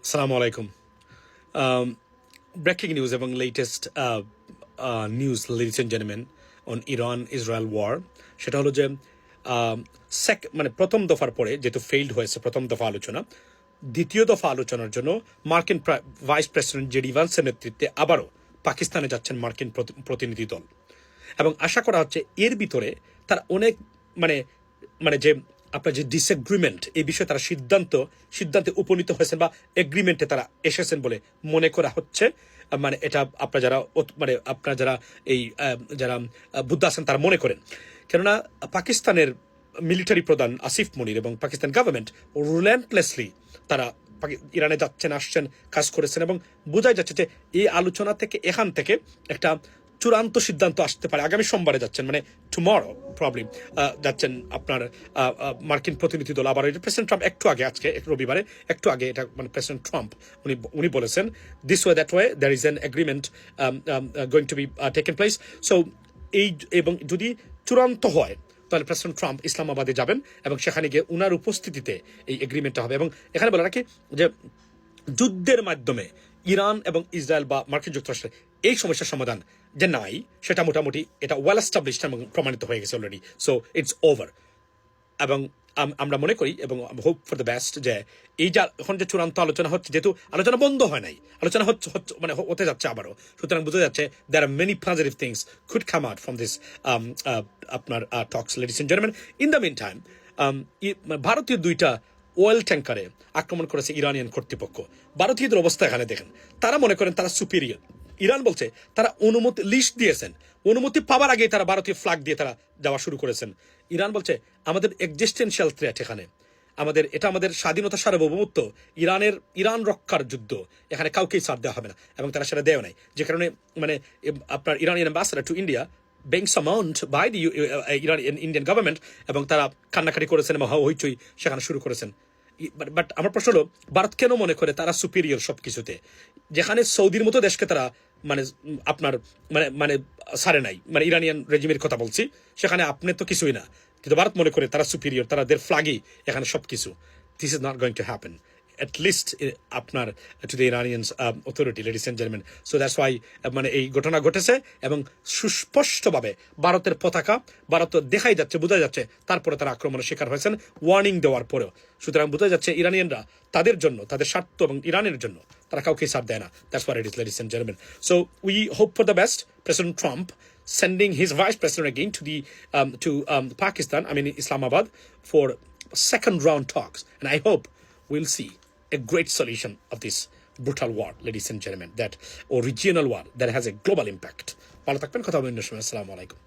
Assalamu alaikum. Um, Breaking news এবং latest news, ladies and gentlemen, on Iran-Israel war. সেটা হলো যে মানে প্রথম দফার পরে যেহেতু ফেইল্ড হয়েছে প্রথম দফা আলোচনা, দ্বিতীয় দফা আলোচনার জন্য মার্কিন ভাইস প্রেসিডেন্ট জেডি ভান্সের নেতৃত্বে আবারও পাকিস্তানে যাচ্ছেন মার্কিন প্রতিনিধি দল। এবং আশা করা হচ্ছে এর ভিতরে তারা অনেক মানে মানে যে আপনার যে ডিসএগ্রিমেন্ট এই বিষয়ে তারা সিদ্ধান্তে উপনীত হয়েছেন বা এগ্রিমেন্টে তারা এসেছেন বলে মনে করা হচ্ছে। মানে এটা আপনার যারা এই যারা বুদ্ধ আছেন তারা মনে করেন, কেননা পাকিস্তানের মিলিটারি প্রধান আসিফ মনির এবং পাকিস্তান গভর্নমেন্ট রিলেন্টলেসলি তারা ইরানে যাচ্ছেন, আসছেন, কাজ করেছেন এবং বোঝাই যাচ্ছে যে এই আলোচনা থেকে এখান থেকে একটা চূড়ান্ত সিদ্ধান্ত আসতে পারে। আগামী সোমবারে যাচ্ছেন, মানে টুমরো প্রবলেম যাচ্ছেন আপনার মার্কিন প্রতিনিধি দল। আবার প্রেসিডেন্ট ট্রাম্প একটু আগে, আজকে রবিবারে একটু আগে এটা মানে প্রেসিডেন্ট ট্রাম্প উনি বলেছেন this way that way there is an agreement going to be taken place. So এই এবং যদি চূড়ান্ত হয় তাহলে প্রেসিডেন্ট ট্রাম্প ইসলামাবাদে যাবেন এবং সেখানে গিয়ে উনার উপস্থিতিতে এই এগ্রিমেন্টটা হবে। এবং এখানে বলে রাখি যে যুদ্ধের মাধ্যমে ইরান এবং ইসরায়েল বা মার্কিন যুক্তরাষ্ট্রের এই সমস্যার সমাধান যে নাই, সেটা মোটামুটি এটা ওয়েল এস্টাবলিশড এবং প্রমাণিত হয়ে গেছে অলরেডি। So it's over. এবং আমরা মনে করি এবং হোপ ফর দ্য বেস্ট যে এই যে এখন যে চূড়ান্ত আলোচনা হচ্ছে, যেহেতু আলোচনা বন্ধ হয় নাই, আলোচনা হচ্ছে মানে হতে যাচ্ছে আবারও, সুতরাং বোঝা যাচ্ছে there are many positive things could come out from this আপনার talks, ladies and gentleman. In the mean time ভারতীয় দুইটা অয়েল ট্যাঙ্কারে আক্রমণ করেছে ইরানিয়ান কর্তৃপক্ষ। ভারতীয়দের অবস্থা এখানে দেখেন, তারা মনে করেন তারা সুপিরিয়র। ইরান বলছে তারা অনুমতি লিস্ট দিয়েছেন, অনুমতি পাওয়ার আগেই তারা ভারতীয় ফ্ল্যাগ দিয়ে তারা যাওয়া শুরু করেছেন। ইরান বলছে আমাদের এক্সিস্টেন্সিয়াল থ্রেট এখানে, আমাদের স্বাধীনতা সার্বভৌমত্ব, ইরান রক্ষার যুদ্ধ, এখানে কাউকেই ছাড় দেওয়া হবে না এবং তারা সেটা দেয় নাই। যে কারণে মানে আপনার Iranian ambassador to India being summoned by the Indian government এবং তারা কান্নাকাটি করেছেন এবং হইচই সেখানে শুরু করেছেন। বাট আমার প্রশ্ন হলো, ভারত কেন মনে করে তারা সুপিরিয়র সব কিছুতে, যেখানে সৌদির মতো দেশকে তারা মানে আপনার মানে সারে নাই, মানে ইরানিয়ান রেজিমের কথা বলছি, সেখানে আপনি তো কিছুই না, কিন্তু ভারত মনে করে তারা সুপিরিয়র, তারা দের ফ্ল্যাগই এখানে সব কিছু। This is not going to happen at least আপনার to the Iranian authority, ladies and gentlemen. So that's why মানে এই ঘটনা ঘটেছে এবং সুস্পষ্টভাবে ভারতের পতাকা ভারত দেখাই যাচ্ছে, বোঝা যাচ্ছে, তারপরে তারা আক্রমণের শিকার হয়েছেন ওয়ার্নিং দেওয়ার পরেও। সুতরাং বোঝা যাচ্ছে ইরানিয়ানরা তাদের জন্য, তাদের স্বার্থ এবং ইরানের জন্য তারা কাউকে ছাড় দেয় না। That's what it is, ladies and gentlemen. So we hope for the best. President Trump sending his vice president again to Pakistan, I mean Islamabad, for second round talks, and I hope we'll see a great solution of this brutal war, ladies and gentlemen, that or regional war that has a global impact. ভালো থাকবেন, কথা বলবেন। আসসালামু আলাইকুম।